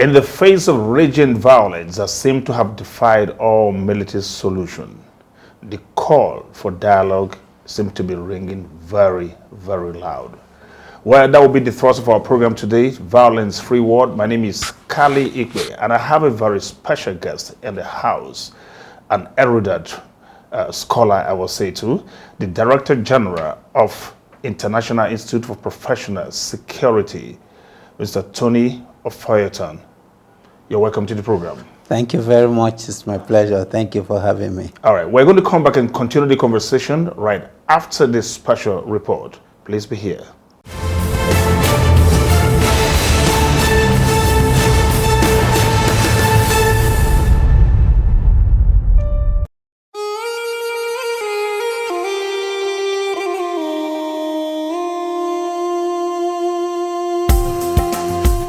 In the face of raging violence that seemed to have defied all military solution, the call for dialogue seemed to be ringing very, very loud. Well, that will be the thrust of our program today, Violence-Free World. My name is Ikpe, and I have a very special guest in the house, an erudite scholar, I will say too, the Director General of International Institute for Professional Security, Mr. Tony Ofoyetan. You're welcome to the program. Thank you very much. It's my pleasure. Thank you for having me. All right, we're going to come back and continue the conversation right after this special report. Please be here.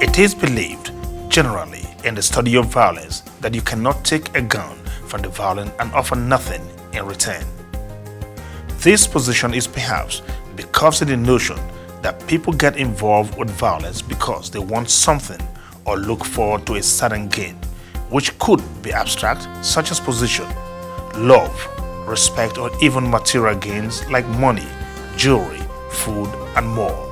It is believed generally in the study of violence that you cannot take a gun from the violent and offer nothing in return. This position is perhaps because of the notion that people get involved with violence because they want something or look forward to a certain gain, which could be abstract, such as position, love, respect, or even material gains like money, jewelry, food, and more.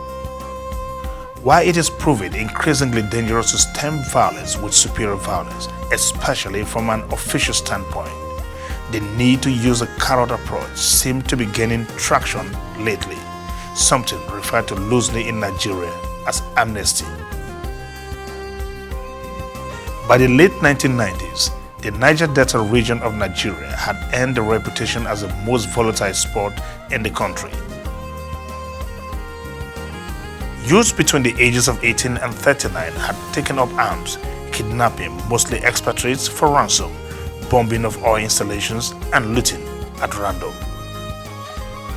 Why it is proving increasingly dangerous to stem violence with superior violence, especially from an official standpoint. The need to use a carrot approach seems to be gaining traction lately, something referred to loosely in Nigeria as amnesty. By the late 1990s, the Niger Delta region of Nigeria had earned a reputation as the most volatile spot in the country. Youths between the ages of 18 and 39 had taken up arms, kidnapping mostly expatriates for ransom, bombing of oil installations, and looting at random.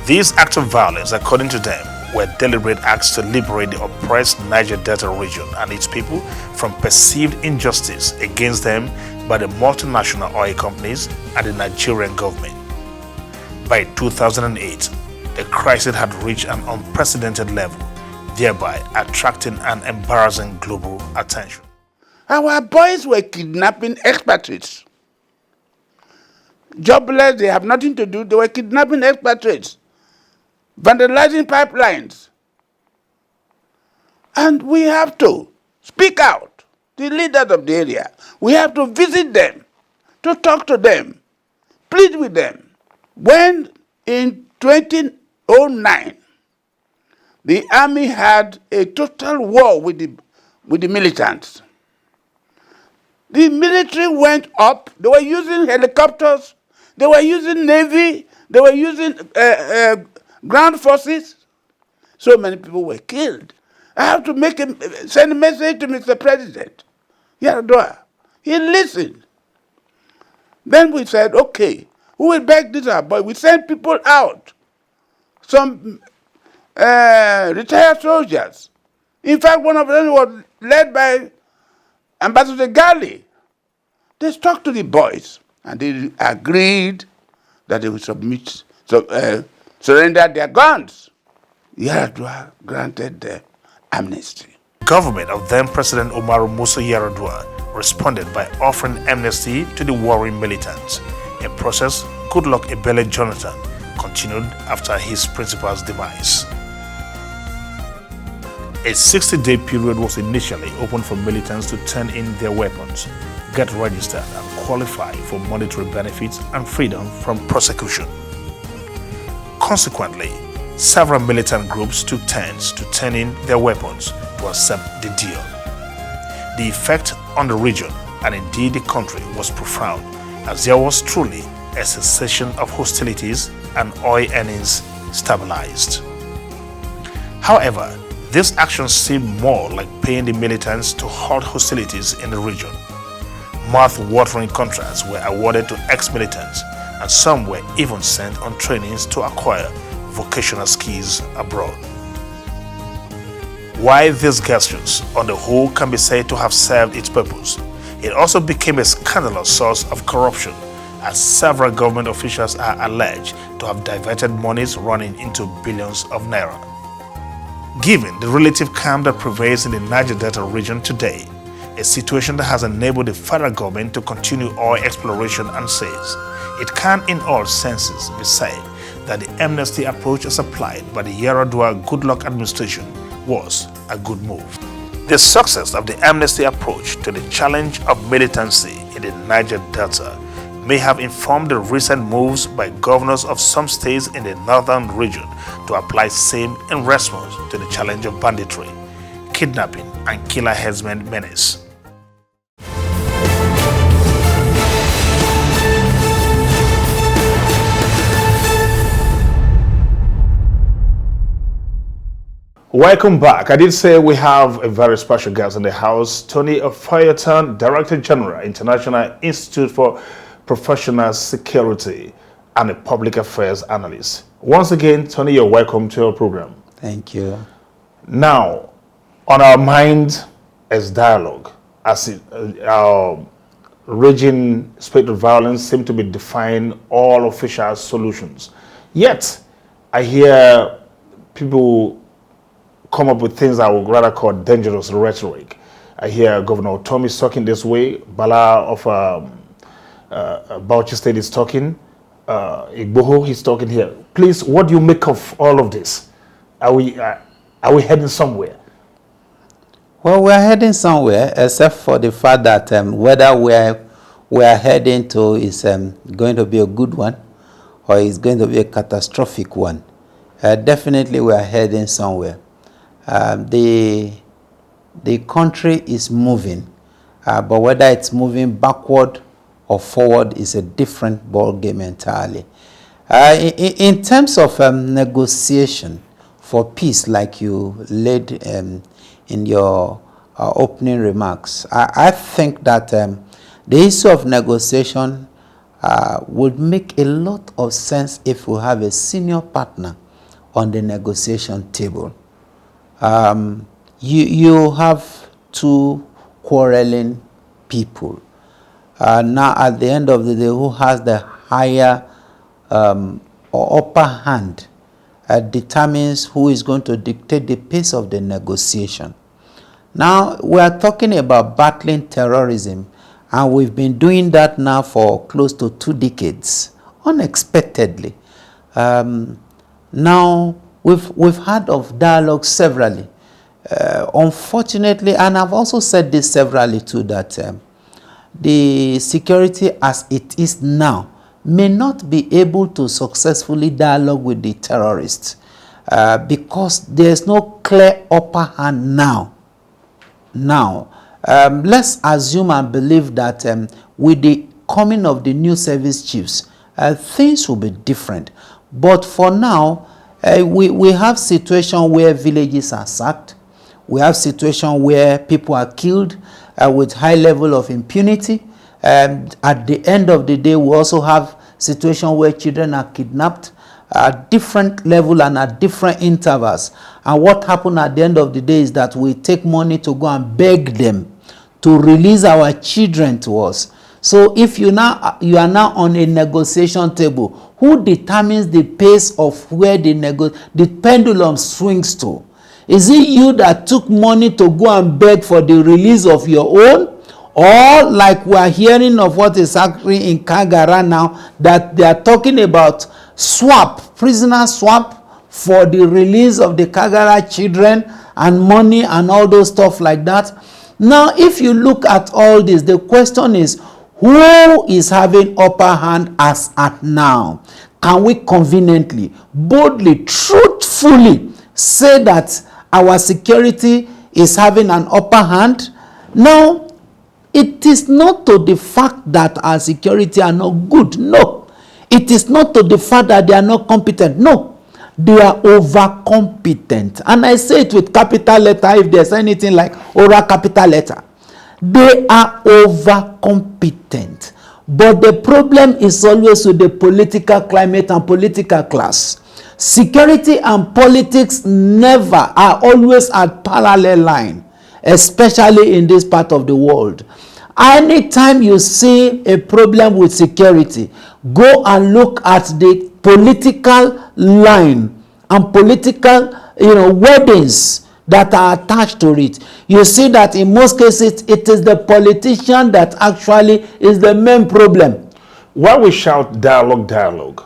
These acts of violence, according to them, were deliberate acts to liberate the oppressed Niger Delta region and its people from perceived injustice against them by the multinational oil companies and the Nigerian government. By 2008, the crisis had reached an unprecedented level, thereby attracting an embarrassing global attention. Our boys were kidnapping expatriates. Jobless, they have nothing to do, they were kidnapping expatriates, vandalizing pipelines. And we have to speak out, the leaders of the area. We have to visit them, to talk to them, plead with them. When in 2009, the army had a total war with the militants. The military went up. They were using helicopters. They were using navy. They were using ground forces. So many people were killed. I have to send a message to Mr. President Yaradua. He listened. Then we said, okay, who will back this up? But we sent people out. Some retired soldiers. In fact, one of them was led by Ambassador Gali. They talked to the boys and they agreed that they would surrender their guns. Yaradua granted them amnesty. Government of then President Umaru Musa Yaradua responded by offering amnesty to the warring militants, a process Goodluck Ebele Jonathan continued after his principal's demise. A 60-day period was initially opened for militants to turn in their weapons, get registered, and qualify for monetary benefits and freedom from prosecution. Consequently, several militant groups took turns to turn in their weapons to accept the deal. The effect on the region, and indeed the country, was profound, as there was truly a cessation of hostilities and oil earnings stabilized. However, this action seemed more like paying the militants to halt hostilities in the region. Mouth-watering contracts were awarded to ex-militants, and some were even sent on trainings to acquire vocational skills abroad. While these gestures, on the whole, can be said to have served its purpose, it also became a scandalous source of corruption, as several government officials are alleged to have diverted monies running into billions of naira. Given the relative calm that prevails in the Niger Delta region today, a situation that has enabled the federal government to continue oil exploration and says it can in all senses be said that the amnesty approach as applied by the Yar'Adua Goodluck administration was a good move. The success of the amnesty approach to the challenge of militancy in the Niger Delta may have informed the recent moves by governors of some states in the northern region to apply same in response to the challenge of banditry, kidnapping, and killer herdsmen menace. Welcome back. I did say we have a very special guest in the house, Tony Ofoyetan, Director General, International Institute for Professional Security and a Public Affairs Analyst. Once again, Tony, you're welcome to our program. Thank you. Now, on our mind is dialogue, as our raging spate of violence seems to be defying all official solutions. Yet, I hear people come up with things I would rather call dangerous rhetoric. I hear Governor Tommy is talking this way, Bala of Bauchi State is talking, Igboho he's talking here. Please, what do you make of all of this? Are we heading somewhere? Well, we're heading somewhere, except for the fact that whether we're heading to is going to be a good one or is going to be a catastrophic one. Definitely we are heading somewhere. The country is moving, but whether it's moving backward or forward is a different ball game entirely. In terms of negotiation for peace, like you laid in your opening remarks, I think that the issue of negotiation would make a lot of sense if we have a senior partner on the negotiation table. You have two quarreling people. Now, at the end of the day, who has the higher or upper hand determines who is going to dictate the pace of the negotiation. Now, we are talking about battling terrorism, and we've been doing that now for close to 2 decades, unexpectedly. Now, we've heard of dialogue severally. Unfortunately, and I've also said this severally too, that the security as it is now may not be able to successfully dialogue with the terrorists because there's no clear upper hand now. Let's assume and believe that with the coming of the new service chiefs, things will be different. But for now, we have situations where villages are sacked. We have situations where people are killed with high level of impunity. At the end of the day, we also have situations where children are kidnapped at different level and at different intervals. And what happened at the end of the day is that we take money to go and beg them to release our children to us. So if you are now on a negotiation table, who determines the pace of where the pendulum swings to? Is it you that took money to go and beg for the release of your own? Or like we are hearing of what is happening in Kagara now, that they are talking about prisoner swap for the release of the Kagara children and money and all those stuff like that. Now, if you look at all this, the question is, who is having upper hand as at now? Can we conveniently, boldly, truthfully say that our security is having an upper hand? Now, it is not to the fact that our security are not good. No. It is not to the fact that they are not competent. No. They are overcompetent. And I say it with capital letter if there's anything like oral capital letter. They are overcompetent. But the problem is always with the political climate and political class. Security and politics never are always at parallel line, especially in this part of the world. Anytime you see a problem with security, go and look at the political line and political weddings that are attached to it. You see that in most cases, it is the politician that actually is the main problem. While we shout dialogue,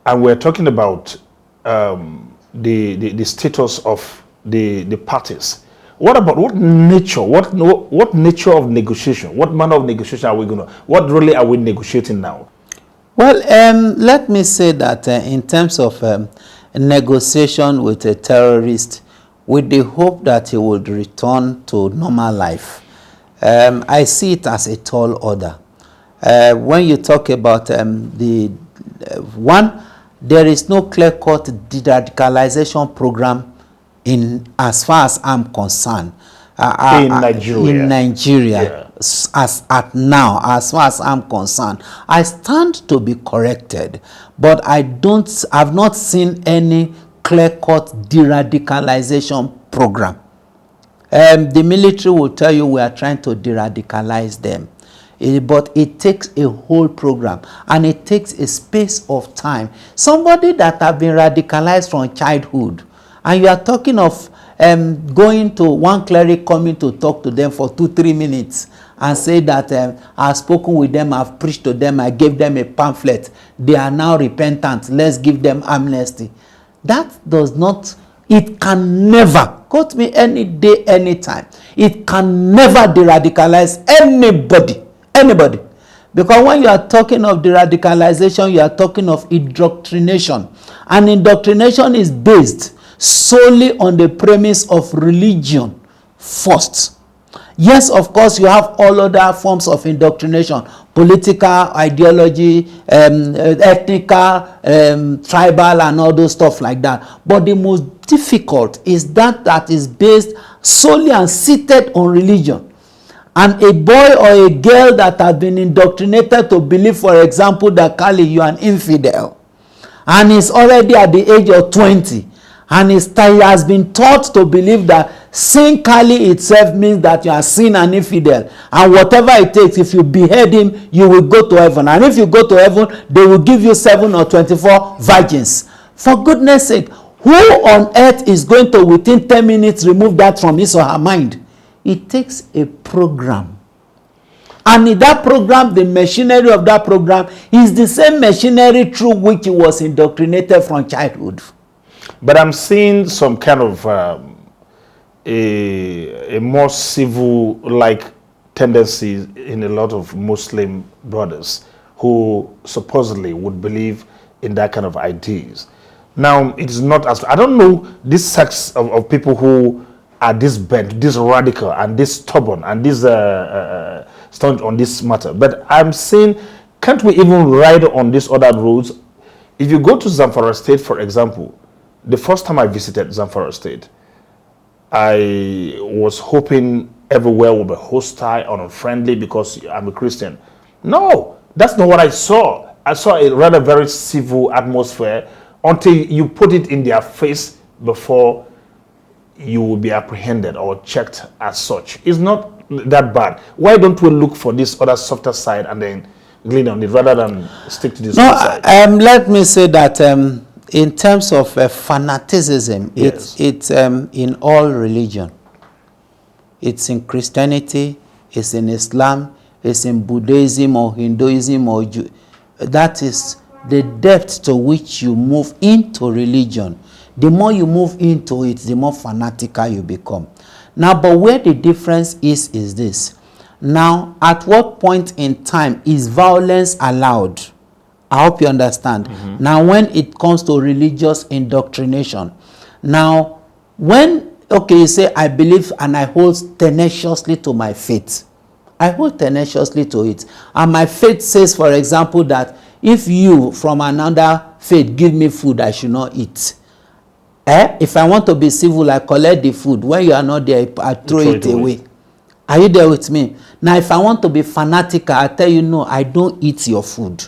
and we're talking about the status of the parties, what about what nature of negotiation? What manner of negotiation are we going to? What really are we negotiating now? Well, let me say that in terms of negotiation with a terrorist, with the hope that he would return to normal life, I see it as a tall order. When you talk about there is no clear-cut de-radicalization program as far as I'm concerned. In Nigeria, yeah. As at now, as far as I'm concerned, I stand to be corrected, but I've not seen any clear-cut de-radicalization program. The military will tell you we are trying to de-radicalize them. But it takes a whole program, and it takes a space of time. Somebody that have been radicalized from childhood, and you are talking of going to one cleric coming to talk to them for 2-3 minutes and say that I've spoken with them, I've preached to them, I gave them a pamphlet, they are now repentant, let's give them amnesty. That does not, it can never, quote me any day, anytime, it can never de-radicalize anybody. Because when you are talking of de-radicalization, you are talking of indoctrination. And indoctrination is based solely on the premise of religion first. Yes, of course, you have all other forms of indoctrination, political, ideology, ethnical, tribal, and all those stuff like that. But the most difficult is that is based solely and seated on religion. And a boy or a girl that has been indoctrinated to believe, for example, that Kali, you are an infidel, and is already at the age of 20, and he has been taught to believe that saying Kali itself means that you are sin and infidel, and whatever it takes, if you behead him, you will go to heaven, and if you go to heaven, they will give you 7 or 24 virgins. For goodness sake, who on earth is going to within 10 minutes remove that from his or her mind? It takes a program. And in that program, the machinery of that program is the same machinery through which he was indoctrinated from childhood. But I'm seeing some kind of a more civil-like tendency in a lot of Muslim brothers who supposedly would believe in that kind of ideas. Now, it's not as, I don't know this sects of people who are this bent, this radical, and this stubborn, and this staunch on this matter. But I'm saying, can't we even ride on these other roads? If you go to Zamfara State, for example, the first time I visited Zamfara State, I was hoping everywhere would be hostile or unfriendly because I'm a Christian. No, that's not what I saw. I saw a rather very civil atmosphere until you put it in their face before you will be apprehended or checked as such. It's not that bad. Why don't we look for this other softer side and then glean on it rather than stick to this side? Let me say that in terms of fanaticism, yes. it's in all religion. It's in Christianity, it's in Islam, it's in Buddhism or Hinduism or that is the depth to which you move into religion. The more you move into it, the more fanatical you become. Now, but where the difference is this. Now, at what point in time is violence allowed? I hope you understand. Mm-hmm. Now, when it comes to religious indoctrination. Now, when, okay, you say, I believe and I hold tenaciously to my faith. I hold tenaciously to it. And my faith says, for example, that if you from another faith give me food, I should not eat. If I want to be civil, I collect the food. When you are not there, I throw it away. Are you there with me? Now, if I want to be fanatical, I tell you, no, I don't eat your food.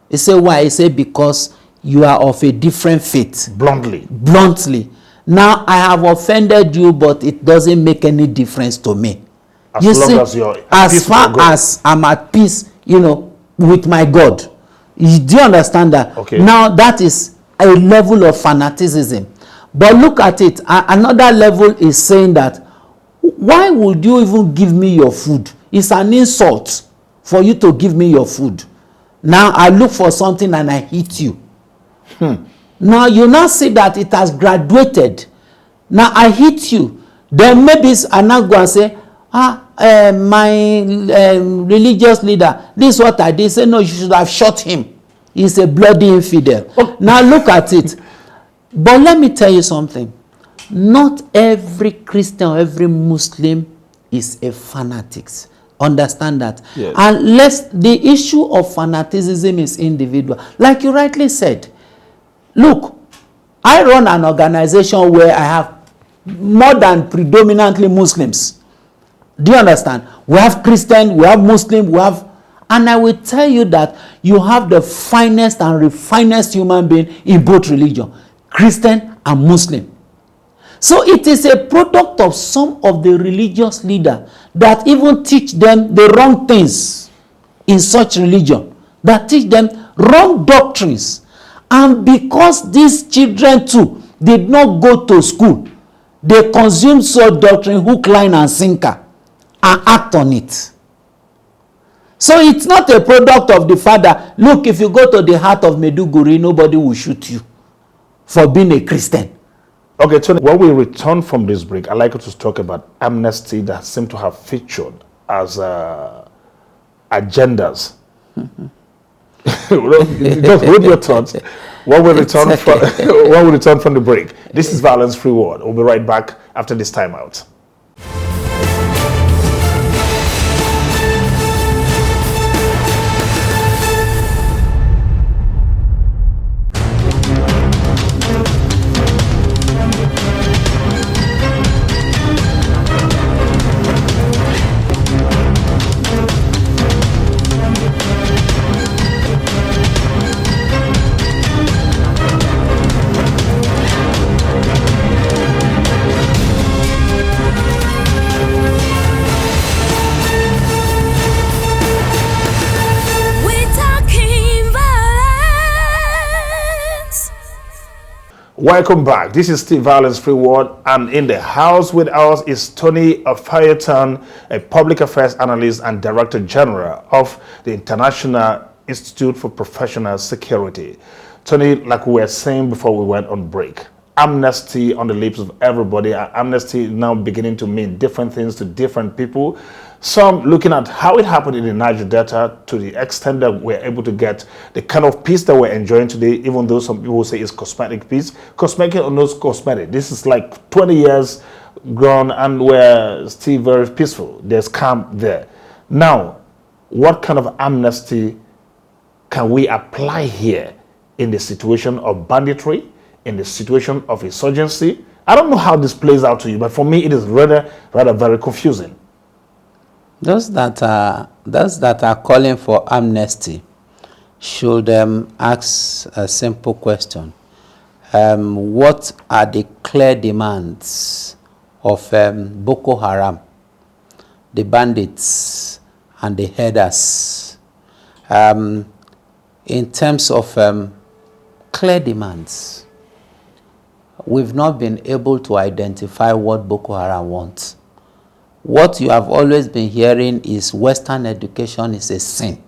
You say, why? I say, because you are of a different faith. Bluntly. Now, I have offended you, but it doesn't make any difference to me. As far as I'm at peace, with my God. Do you understand that? Okay. Now, that is a level of fanaticism. But look at it. Another level is saying that, why would you even give me your food? It's an insult for you to give me your food. Now I look for something and I hit you. Now you now see that it has graduated. Now I hit you. Then maybe I now go and say, my religious leader, this is what I did. Say, no, you should have shot him. He's a bloody infidel. Now look at it. But let me tell you something. Not every Christian, every Muslim is a fanatic. Understand that. Yes. Unless the issue of fanaticism is individual. Like you rightly said, look, I run an organization where I have more than predominantly Muslims. Do you understand? We have Christian, we have Muslim, we have, and I will tell you that you have the finest and refinest human being in both religion, Christian and Muslim. So it is a product of some of the religious leaders that even teach them the wrong things in such religion, that teach them wrong doctrines. And because these children too did not go to school, they consume such doctrine, hook, line, and sinker, and act on it. So it's not a product of the father. Look, if you go to the heart of Meduguri, nobody will shoot you for being a Christian. Okay, Tony, when we return from this break, I'd like you to talk about amnesty that seem to have featured as agendas. Just hold your thoughts when we return from the break. This is Violence Free World. We'll be right back after this timeout. Welcome back. This is Steve Violence Free World, and in the house with us is Tony Ofoyetan, a public affairs analyst and director general of the International Institute for Professional Security. Tony, like we were saying before we went on break, amnesty on the lips of everybody. Amnesty now beginning to mean different things to different people. Some looking at how it happened in the Niger Delta to the extent that we're able to get the kind of peace that we're enjoying today, even though some people say it's cosmetic peace. Cosmetic or no cosmetic, this is like 20 years gone and we're still very peaceful. There's calm there. Now, what kind of amnesty can we apply here in the situation of banditry, in the situation of insurgency? I don't know how this plays out to you, but for me it is rather very confusing. Those that are calling for amnesty should ask a simple question. What are the clear demands of Boko Haram, the bandits, and the headers? In terms of clear demands, we've not been able to identify what Boko Haram wants. What you have always been hearing is Western education is a sin.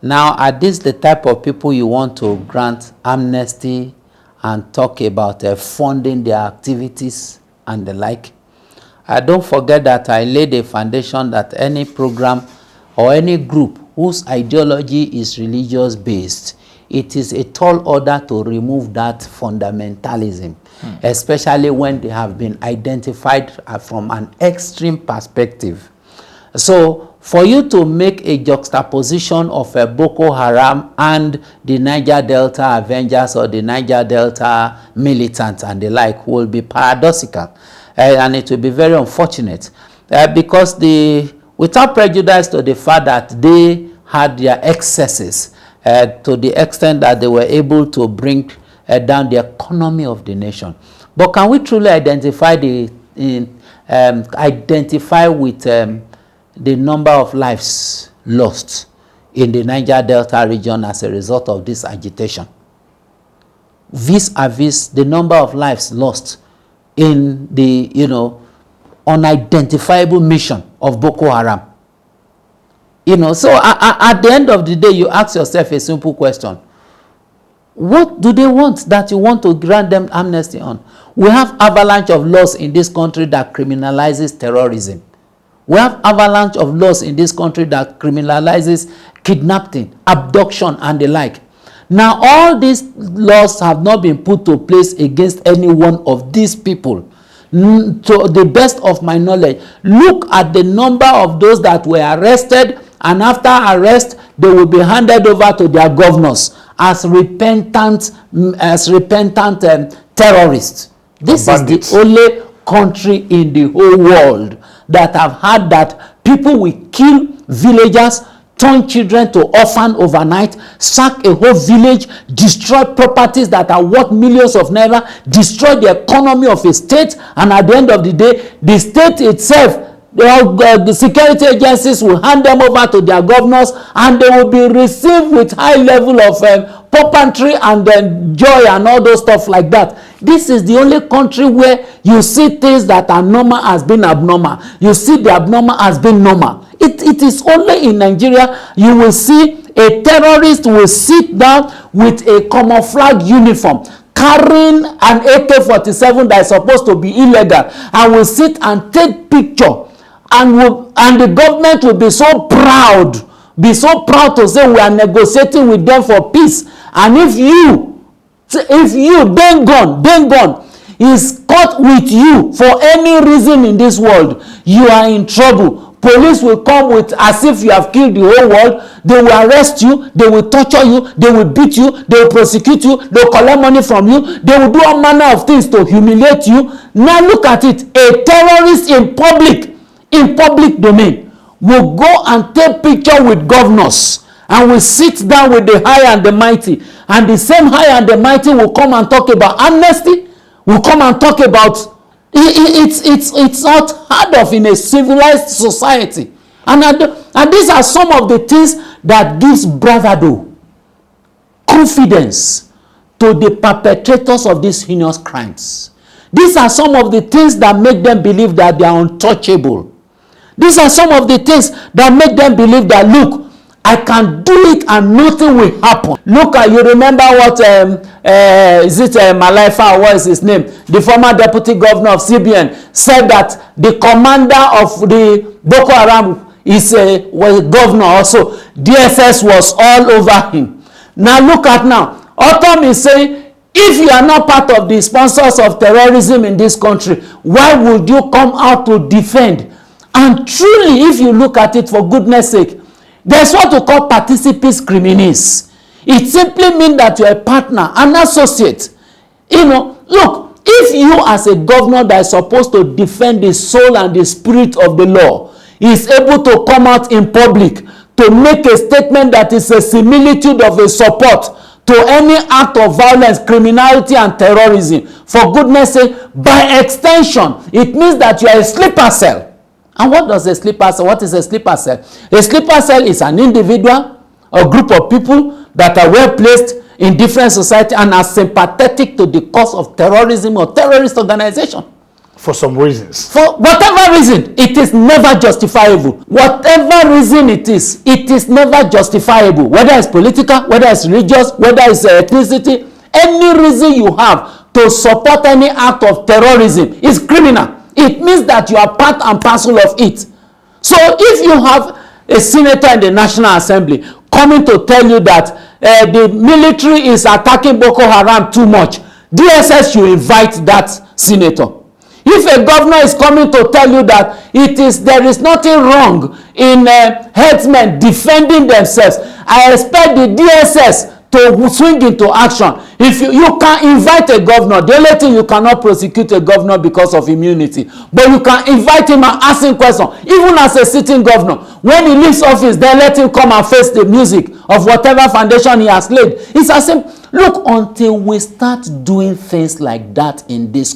Now, are these the type of people you want to grant amnesty and talk about funding their activities and the like? Don't forget that I laid a foundation that any program or any group whose ideology is religious based, it is a tall order to remove that fundamentalism, especially when they have been identified from an extreme perspective. So for you to make a juxtaposition of a Boko Haram and the Niger Delta Avengers or the Niger Delta militants and the like will be paradoxical, and it will be very unfortunate because without prejudice to the fact that they had their excesses to the extent that they were able to bring down the economy of the nation. But can we truly identify with the number of lives lost in the Niger Delta region as a result of this agitation? vis-a-vis the number of lives lost in the, unidentifiable mission of Boko Haram. So at the end of the day, you ask yourself a simple question. What do they want that you want to grant them amnesty on? We have avalanche of laws in this country that criminalizes terrorism. We have avalanche of laws in this country that criminalizes kidnapping, abduction, and the like. Now, all these laws have not been put to place against any one of these people. To the best of my knowledge, look at the number of those that were arrested, and after arrest, they will be handed over to their governors as repentant terrorists. This is the only country in the whole world that have had that people will kill villagers, turn children to orphan overnight, sack a whole village, destroy properties that are worth millions of naira, destroy the economy of a state, and at the end of the day, the state itself, the security agencies will hand them over to their governors, and they will be received with high level of poppantry and joy and all those stuff like that. This is the only country where you see things that are normal as being abnormal. You see the abnormal as being normal. It is only in Nigeria you will see a terrorist will sit down with a camouflage uniform, carrying an AK-47 that is supposed to be illegal, and will sit and take picture, and the government will be so proud to say we are negotiating with them for peace. And if you then gone is caught with you for any reason in this world, you are in trouble. Police will come with as if you have killed the whole world. They will arrest you, they will torture you, they will beat you, they will prosecute you, they will collect money from you, they will do all manner of things to humiliate you. Now look at it. A terrorist in public domain will go and take picture with governors and will sit down with the high and the mighty, and the same high and the mighty will come and talk about amnesty, will come and talk about it's not heard of in a civilized society. And these are some of the things that gives bravado, confidence to the perpetrators of these heinous crimes. These are some of the things that make them believe that they are untouchable. These are some of the things that make them believe that, look, I can do it and nothing will happen. Look at, you remember what, Malaifa, or what is his name? The former deputy governor of CBN said that the commander of the Boko Haram was governor also. DSS was all over him. Now look at now. Autumn is saying, if you are not part of the sponsors of terrorism in this country, why would you come out to defend? And truly, if you look at it, for goodness sake, there's what we call participes criminis. It simply means that you're a partner, an associate. Look, if you as a governor that is supposed to defend the soul and the spirit of the law is able to come out in public to make a statement that is a similitude of a support to any act of violence, criminality, and terrorism, for goodness sake, by extension, it means that you are a sleeper cell. And what does a sleeper cell? What is a sleeper cell? A sleeper cell is an individual or group of people that are well placed in different society and are sympathetic to the cause of terrorism or terrorist organization. For some reasons. For whatever reason, it is never justifiable. Whatever reason it is never justifiable. Whether it's political, whether it's religious, whether it's ethnicity, any reason you have to support any act of terrorism is criminal. It means that you are part and parcel of it. So if you have a senator in the National Assembly coming to tell you that the military is attacking Boko Haram too much, DSS should invite that senator. If a governor is coming to tell you that there is nothing wrong in headsmen defending themselves, I expect the DSS to swing into action. If you can invite a governor, the only thing you cannot prosecute a governor because of immunity, but you can invite him and ask him questions, even as a sitting governor. When he leaves office, then let him come and face the music of whatever foundation he has laid. It's as simple. Look, until we start doing things like that in this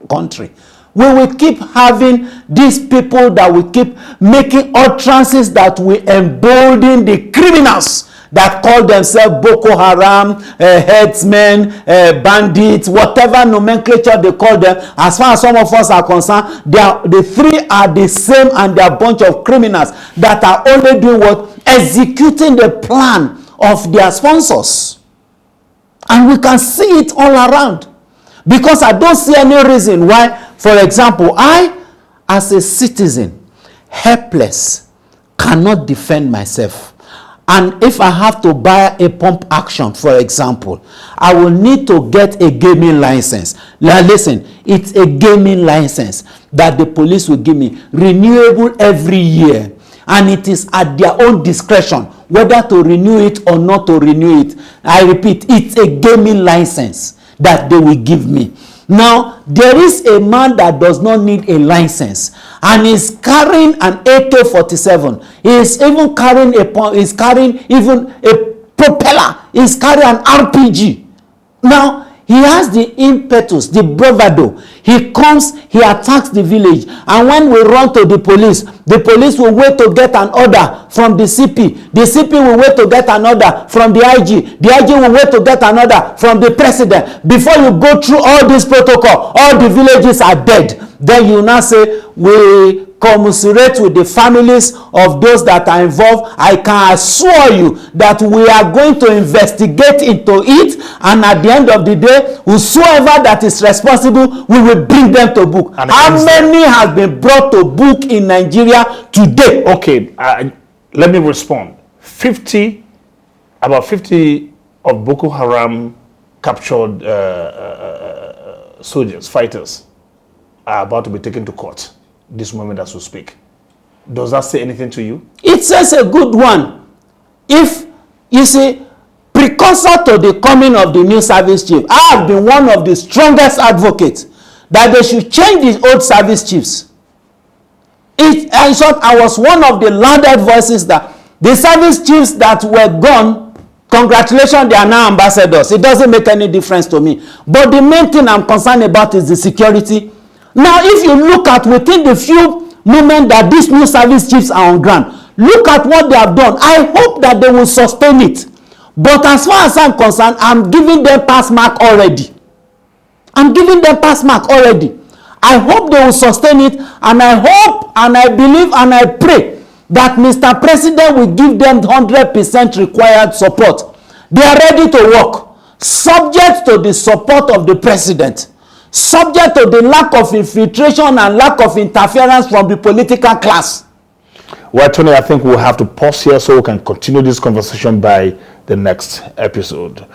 country, we will keep having these people that will keep making utterances that will embolden the criminals that call themselves Boko Haram, headsmen, bandits, whatever nomenclature they call them. As far as some of us are concerned, the three are the same, and they are a bunch of criminals that are only doing what? Executing the plan of their sponsors. And we can see it all around. Because I don't see any reason why, for example, I, as a citizen, helpless, cannot defend myself. And if I have to buy a pump action, for example, I will need to get a gaming license. Now listen, it's a gaming license that the police will give me, renewable every year. And it is at their own discretion whether to renew it or not to renew it. I repeat, it's a gaming license that they will give me. Now, there is a man that does not need a license and is carrying an AK-47. He is even carrying even a propeller. He is carrying an RPG. Now, he has the impetus, the bravado. He comes, he attacks the village. And when we run to the police will wait to get an order from the CP. The CP will wait to get an order from the IG. The IG will wait to get an order from the president. Before you go through all this protocol, all the villages are dead. Then you now say, we commiserate with the families of those that are involved. I can assure you that we are going to investigate into it, and at the end of the day, whosoever that is responsible, we will bring them to book. And how many has been brought to book in Nigeria today? Okay, let me respond. About 50 of Boko Haram captured soldiers, fighters, are about to be taken to court this moment as we speak. Does that say anything to you? It says a good one. If you see, precursor to the coming of the new service chief, I have been one of the strongest advocates that they should change the old service chiefs. In short, I was one of the loudest voices that the service chiefs that were gone, congratulations, they are now ambassadors. It doesn't make any difference to me. But the main thing I'm concerned about is the security. Now, if you look at within the few moments that these new service chiefs are on ground, look at what they have done. I hope that they will sustain it. But as far as I'm concerned, I'm giving them pass mark already. I'm giving them pass mark already. I hope they will sustain it, and I hope and I believe and I pray that Mr. President will give them 100% required support. They are ready to work, subject to the support of the president, subject to the lack of infiltration and lack of interference from the political class. Well, Tony, I think we'll have to pause here so we can continue this conversation by the next episode.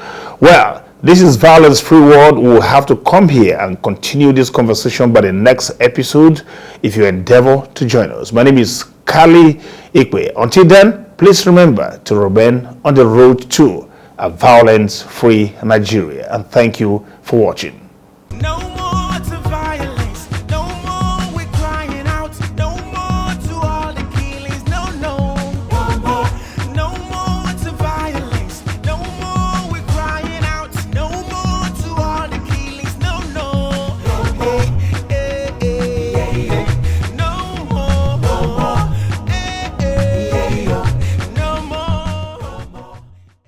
Well, this is Violence Free World. We'll have to come here and continue this conversation by the next episode if you endeavor to join us. My name is Ikpe. Until then, please remember to remain on the road to a violence-free Nigeria. And thank you for watching. No.